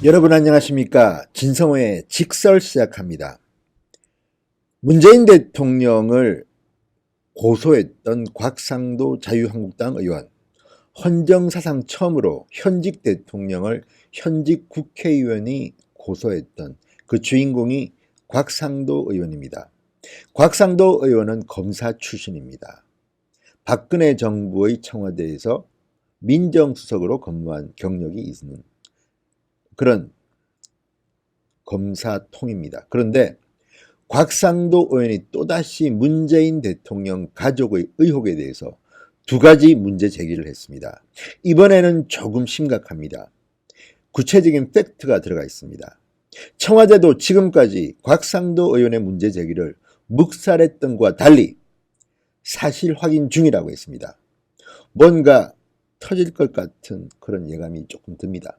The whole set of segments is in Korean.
여러분 안녕하십니까? 진성호의 직설 시작합니다. 문재인 대통령을 고소했던 곽상도 자유한국당 의원, 헌정사상 처음으로 현직 대통령을 현직 국회의원이 고소했던 그 주인공이 곽상도 의원입니다. 곽상도 의원은 검사 출신입니다. 박근혜 정부의 청와대에서 민정수석으로 근무한 경력이 있는 그런 검사통입니다. 그런데 곽상도 의원이 또다시 문재인 대통령 가족의 의혹에 대해서 두 가지 문제 제기를 했습니다. 이번에는 조금 심각합니다. 구체적인 팩트가 들어가 있습니다. 청와대도 지금까지 곽상도 의원의 문제 제기를 묵살했던 것과 달리 사실 확인 중이라고 했습니다. 뭔가 터질 것 같은 그런 예감이 조금 듭니다.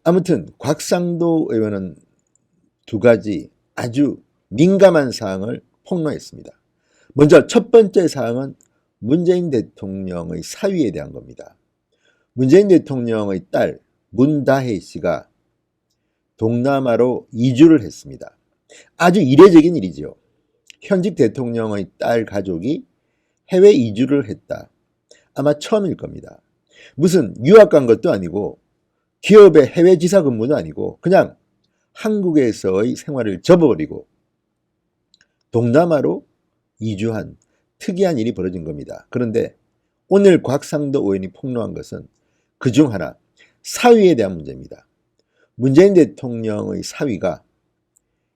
아무튼 곽상도 의원은 두 가지 아주 민감한 사항을 폭로했습니다. 먼저 첫 번째 사항은 문재인 대통령의 사위에 대한 겁니다. 문재인 대통령의 딸 문다혜 씨가 동남아로 이주를 했습니다. 아주 이례적인 일이죠. 현직 대통령의 딸 가족이 해외 이주를 했다. 아마 처음일 겁니다. 무슨 유학 간 것도 아니고 기업의 해외 지사 근무도 아니고 그냥 한국에서의 생활을 접어버리고 동남아로 이주한 특이한 일이 벌어진 겁니다. 그런데 오늘 곽상도 의원이 폭로한 것은 그중 하나, 사위에 대한 문제입니다. 문재인 대통령의 사위가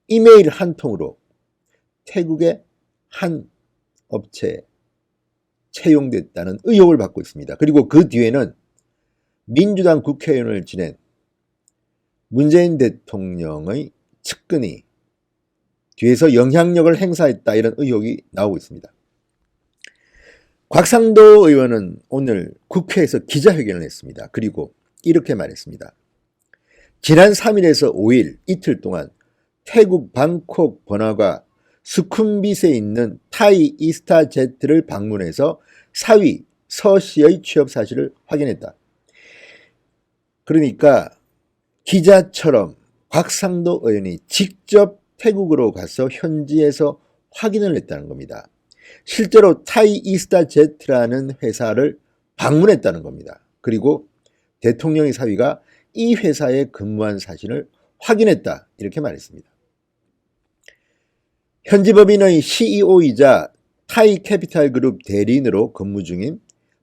이메일 한 통으로 태국의 한 업체에 채용됐다는 의혹을 받고 있습니다. 그리고 그 뒤에는 민주당 국회의원을 지낸 문재인 대통령의 측근이 뒤에서 영향력을 행사했다, 이런 의혹이 나오고 있습니다. 곽상도 의원은 오늘 국회에서 기자회견을 했습니다. 그리고 이렇게 말했습니다. 지난 3일에서 5일 이틀 동안 태국 방콕 번화가 수쿰빗에 있는 타이 이스타제트를 방문해서 사위 서 씨의 취업 사실을 확인했다. 그러니까 기자처럼 곽상도 의원이 직접 태국으로 가서 현지에서 확인을 했다는 겁니다. 실제로 타이 이스타제트라는 회사를 방문했다는 겁니다. 그리고 대통령의 사위가 이 회사에 근무한 사실을 확인했다, 이렇게 말했습니다. 현지법인의 CEO이자 타이캐피탈그룹 대리인으로 근무 중인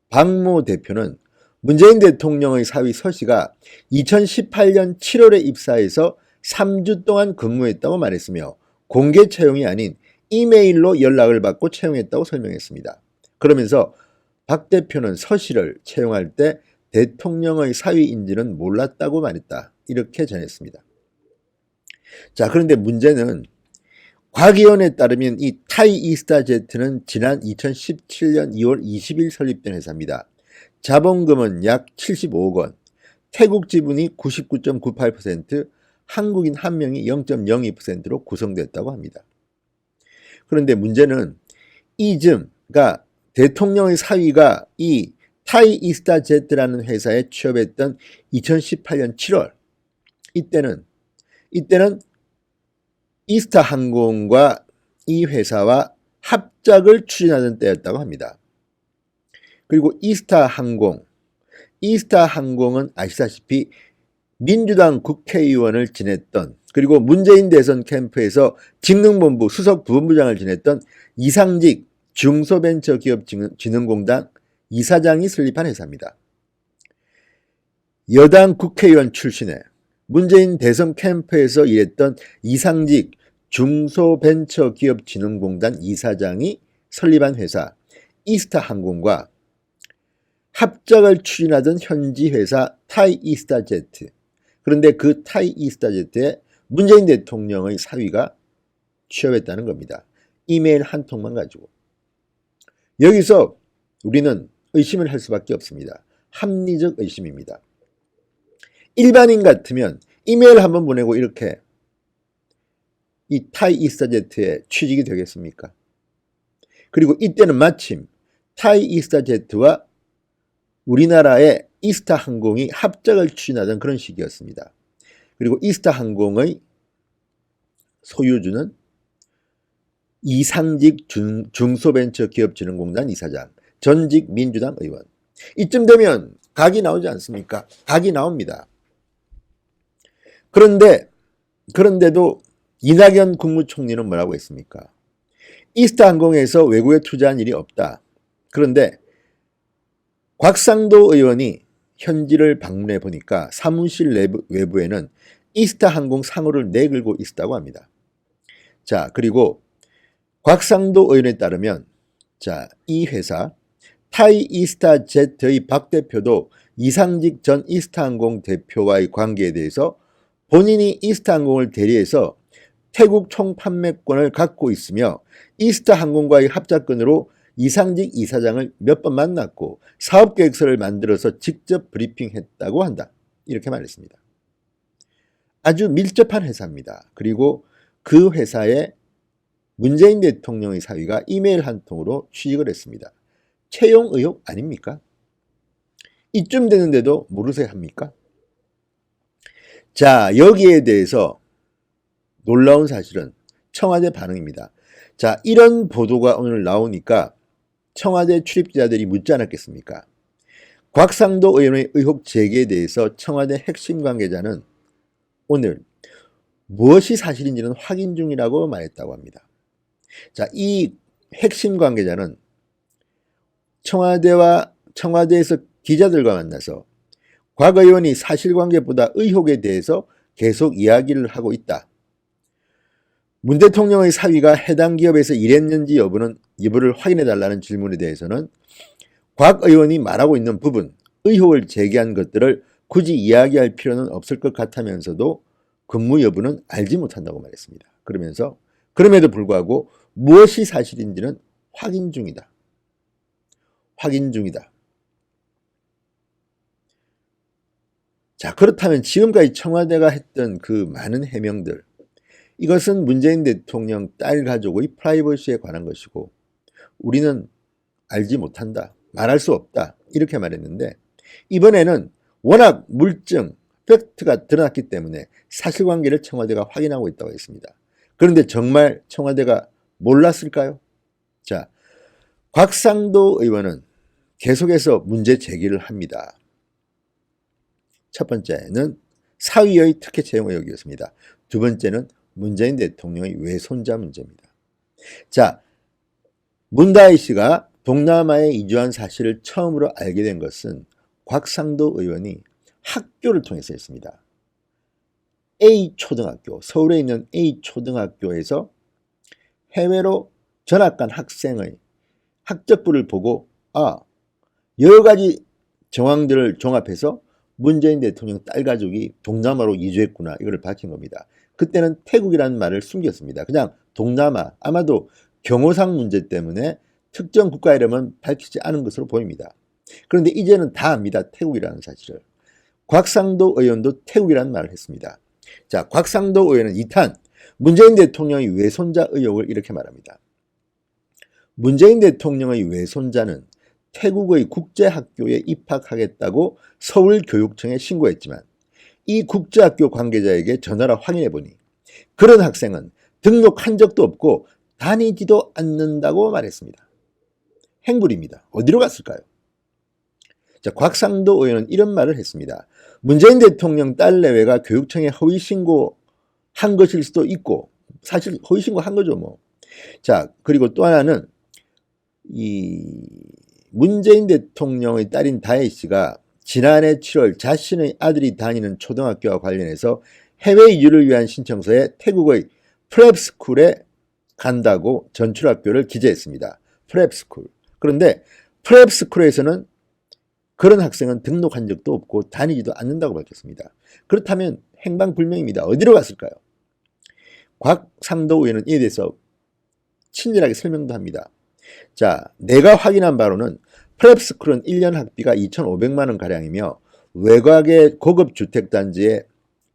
박모 대표는 문재인 대통령의 사위 서 씨가 2018년 7월에 입사해서 3주 동안 근무했다고 말했으며 공개 채용이 아닌 이메일로 연락을 받고 채용했다고 설명했습니다. 그러면서 박 대표는 서 씨를 채용할 때 대통령의 사위인지는 몰랐다고 말했다, 이렇게 전했습니다. 자, 그런데 문제는 곽 의원에 따르면 이 타이 이스타제트는 지난 2017년 2월 20일 설립된 회사입니다. 자본금은 약 75억 원, 태국 지분이 99.98%, 한국인 한 명이 0.02%로 구성됐다고 합니다. 그런데 문제는 그러니까 대통령의 사위가 이 타이 이스타제트라는 회사에 취업했던 2018년 7월, 이때는 이스타항공과 이 회사와 합작을 추진하던 때였다고 합니다. 그리고 이스타항공은 아시다시피 민주당 국회의원을 지냈던, 그리고 문재인 대선 캠프에서 직능본부 수석 부본부장을 지냈던 이상직 중소벤처기업진흥공단 이사장이 설립한 회사입니다. 여당 국회의원 출신의 문재인 대선 캠프에서 일했던 이상직 중소벤처기업진흥공단 이사장이 설립한 회사 이스타항공과 합작을 추진하던 현지 회사 타이 이스타제트, 그런데 그 타이 이스타제트에 문재인 대통령의 사위가 취업했다는 겁니다. 이메일 한 통만 가지고. 여기서 우리는 의심을 할 수밖에 없습니다. 합리적 의심입니다. 일반인 같으면 이메일 한번 보내고 이렇게 이 타이 이스타제트에 취직이 되겠습니까? 그리고 이때는 마침 타이 이스타제트와 우리나라의 이스타항공이 합작을 추진하던 그런 시기였습니다. 그리고 이스타 항공의 소유주는 이상직 중소벤처기업진흥공단 이사장, 전직 민주당 의원. 이쯤 되면 각이 나오지 않습니까? 각이 나옵니다. 그런데도 이낙연 국무총리는 뭐라고 했습니까? 이스타 항공에서 외국에 투자한 일이 없다. 그런데 곽상도 의원이 현지를 방문해 보니까 사무실 외부에는 이스타 항공 상호를 내걸고 있다고 합니다. 자, 그리고 곽상도 의원에 따르면 이 회사 타이 이스타 제트의 박 대표도 이상직 전 이스타항공 대표와의 관계에 대해서 본인이 이스타항공을 대리해서 태국 총 판매권을 갖고 있으며 이스타항공과의 합작권으로 이상직 이사장을 몇 번 만났고 사업계획서를 만들어서 직접 브리핑했다고 한다. 이렇게 말했습니다. 아주 밀접한 회사입니다. 그리고 그 회사에 문재인 대통령의 사위가 이메일 한 통으로 취직을 했습니다. 채용 의혹 아닙니까? 이쯤 되는데도 모르세요 합니까? 자, 여기에 대해서 놀라운 사실은 청와대 반응입니다. 자, 이런 보도가 오늘 나오니까 청와대 출입기자들이 묻지 않았겠습니까? 곽상도 의원의 의혹 제기에 대해서 청와대 핵심 관계자는 오늘 무엇이 사실인지는 확인 중이라고 말했다고 합니다. 자, 이 핵심 관계자는 청와대에서 기자들과 만나서 곽 의원이 사실관계보다 의혹에 대해서 계속 이야기를 하고 있다. 문 대통령의 사위가 해당 기업에서 일했는지 여부를 확인해달라는 질문에 대해서는 곽 의원이 말하고 있는 부분, 의혹을 제기한 것들을 굳이 이야기할 필요는 없을 것 같으면서도 근무 여부는 알지 못한다고 말했습니다. 그러면서 그럼에도 불구하고 무엇이 사실인지는 확인 중이다. 자, 그렇다면 지금까지 청와대가 했던 그 많은 해명들, 이것은 문재인 대통령 딸 가족의 프라이버시에 관한 것이고 우리는 알지 못한다, 말할 수 없다, 이렇게 말했는데 이번에는 워낙 물증, 팩트가 드러났기 때문에 사실관계를 청와대가 확인하고 있다고 했습니다. 그런데 정말 청와대가 몰랐을까요? 자, 곽상도 의원은 계속해서 문제 제기를 합니다. 첫 번째는 사위의 특혜 채용 의혹이었습니다. 두 번째는 문재인 대통령의 외손자 문제입니다. 자, 문다희 씨가 동남아에 이주한 사실을 처음으로 알게 된 것은 곽상도 의원이 학교를 통해서였습니다. A초등학교, 서울에 있는 A초등학교에서 해외로 전학 간 학생의 학적부를 보고 여러 가지 정황들을 종합해서 문재인 대통령 딸 가족이 동남아로 이주했구나, 이걸 밝힌 겁니다. 그때는 태국이라는 말을 숨겼습니다. 그냥 동남아, 아마도 경호상 문제 때문에 특정 국가 이름은 밝히지 않은 것으로 보입니다. 그런데 이제는 다 압니다. 태국이라는 사실을. 곽상도 의원도 태국이라는 말을 했습니다. 자, 곽상도 의원은 2탄 문재인 대통령의 외손자 의혹을 이렇게 말합니다. 문재인 대통령의 외손자는 태국의 국제학교에 입학하겠다고 서울교육청에 신고했지만 이 국제학교 관계자에게 전화를 확인해보니 그런 학생은 등록한 적도 없고 다니지도 않는다고 말했습니다. 행불입니다. 어디로 갔을까요? 자, 곽상도 의원은 이런 말을 했습니다. 문재인 대통령 딸 내외가 교육청에 허위신고한 것일 수도 있고, 사실 허위신고한 거죠 뭐. 자, 그리고 또 하나는 이 문재인 대통령의 딸인 다혜 씨가 지난해 7월 자신의 아들이 다니는 초등학교와 관련해서 해외 이주를 위한 신청서에 태국의 프랩스쿨에 간다고 전출학교를 기재했습니다. 프랩스쿨. 그런데 프랩스쿨에서는 그런 학생은 등록한 적도 없고 다니지도 않는다고 밝혔습니다. 그렇다면 행방불명입니다. 어디로 갔을까요? 곽상도 의원은 이에 대해서 친절하게 설명도 합니다. 자, 내가 확인한 바로는 프랩스쿨은 1년 학비가 2,500만 원 가량이며 외곽의 고급 주택단지에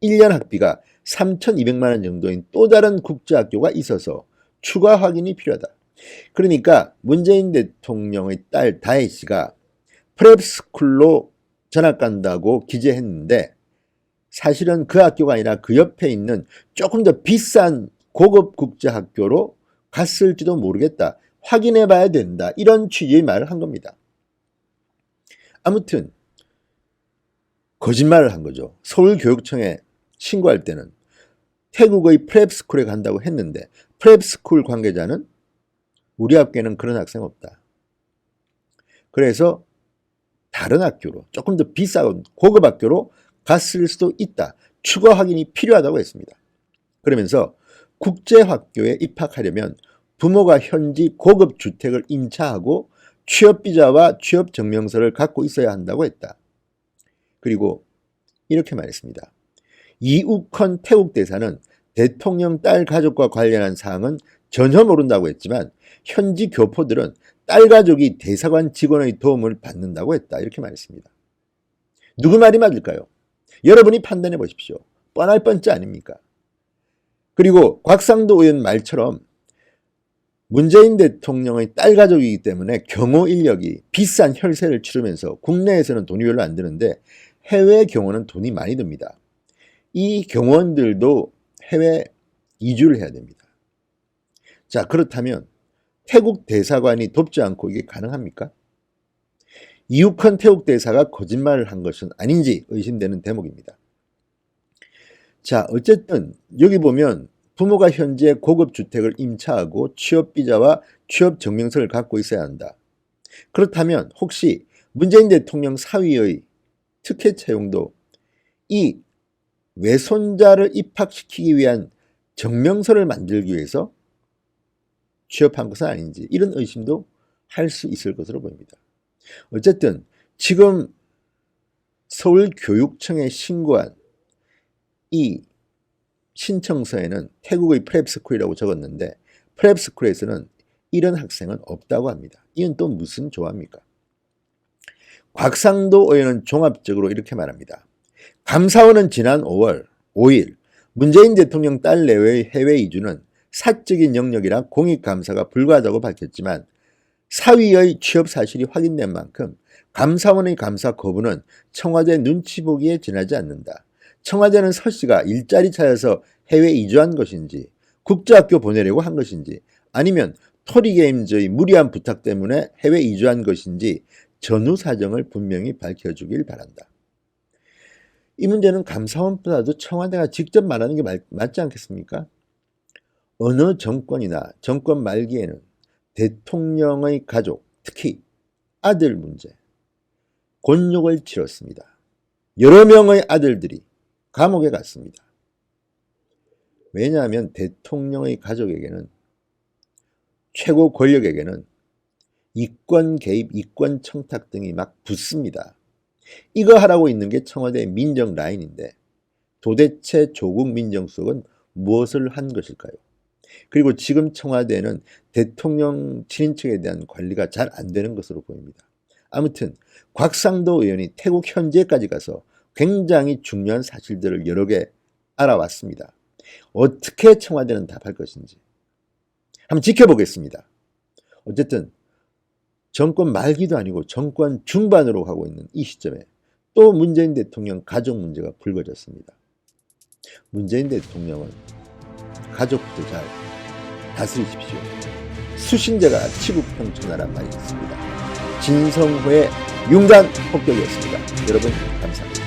1년 학비가 3,200만 원 정도인 또 다른 국제학교가 있어서 추가 확인이 필요하다. 그러니까 문재인 대통령의 딸 다혜 씨가 프랩스쿨로 전학 간다고 기재했는데 사실은 그 학교가 아니라 그 옆에 있는 조금 더 비싼 고급 국제학교로 갔을지도 모르겠다. 확인해 봐야 된다. 이런 취지의 말을 한 겁니다. 아무튼 거짓말을 한 거죠. 서울교육청에 신고할 때는 태국의 프랩스쿨에 간다고 했는데 프랩스쿨 관계자는 우리 학교에는 그런 학생 없다. 그래서 다른 학교로 조금 더 비싸고 고급 학교로 갔을 수도 있다. 추가 확인이 필요하다고 했습니다. 그러면서 국제학교에 입학하려면 부모가 현지 고급 주택을 임차하고 취업비자와 취업증명서를 갖고 있어야 한다고 했다. 그리고 이렇게 말했습니다. 이욱헌 태국 대사는 대통령 딸 가족과 관련한 사항은 전혀 모른다고 했지만 현지 교포들은 딸 가족이 대사관 직원의 도움을 받는다고 했다. 이렇게 말했습니다. 누구 말이 맞을까요? 여러분이 판단해 보십시오. 뻔할 뻔짜 아닙니까? 그리고 곽상도 의원 말처럼 문재인 대통령의 딸 가족이기 때문에 경호 인력이 비싼 혈세를 치르면서 국내에서는 돈이 별로 안 드는데 해외 경호는 돈이 많이 듭니다. 이 경호원들도 해외 이주를 해야 됩니다. 자, 그렇다면 태국 대사관이 돕지 않고 이게 가능합니까? 이욱헌 태국 대사가 거짓말을 한 것은 아닌지 의심되는 대목입니다. 자, 어쨌든 여기 보면 부모가 현재 고급 주택을 임차하고 취업비자와 취업증명서를 갖고 있어야 한다. 그렇다면 혹시 문재인 대통령 사위의 특혜 채용도 이 외손자를 입학시키기 위한 증명서를 만들기 위해서 취업한 것은 아닌지 이런 의심도 할 수 있을 것으로 보입니다. 어쨌든 지금 서울교육청에 신고한 이 신청서에는 태국의 프랩스쿨이라고 적었는데 프랩스쿨에서는 이런 학생은 없다고 합니다. 이건 또 무슨 조합입니까? 곽상도 의원은 종합적으로 이렇게 말합니다. 감사원은 지난 5월 5일 문재인 대통령 딸 내외의 해외 이주는 사적인 영역이라 공익감사가 불가하다고 밝혔지만 사위의 취업 사실이 확인된 만큼 감사원의 감사 거부는 청와대 눈치 보기에 지나지 않는다. 청와대는 서 씨가 일자리 찾아서 해외 이주한 것인지 국제학교 보내려고 한 것인지 아니면 토리게임즈의 무리한 부탁 때문에 해외 이주한 것인지 전후 사정을 분명히 밝혀주길 바란다. 이 문제는 감사원보다도 청와대가 직접 말하는 게 맞지 않겠습니까? 어느 정권이나 정권 말기에는 대통령의 가족, 특히 아들 문제, 곤욕을 치렀습니다. 여러 명의 아들들이 감옥에 갔습니다. 왜냐하면 대통령의 가족에게는 최고 권력에게는 이권 개입, 이권 청탁 등이 막 붙습니다. 이거 하라고 있는 게 청와대의 민정 라인인데 도대체 조국 민정수석은 무엇을 한 것일까요? 그리고 지금 청와대는 대통령 친인척에 대한 관리가 잘 안 되는 것으로 보입니다. 아무튼 곽상도 의원이 태국 현지에까지 가서 굉장히 중요한 사실들을 여러 개 알아왔습니다. 어떻게 청와대는 답할 것인지 한번 지켜보겠습니다. 어쨌든 정권 말기도 아니고 정권 중반으로 가고 있는 이 시점에 또 문재인 대통령 가족 문제가 불거졌습니다. 문재인 대통령은 가족도 잘 다스리십시오. 수신제가 치국평천하란 말이 있습니다. 진성호의 융단 폭격이었습니다. 여러분 감사합니다.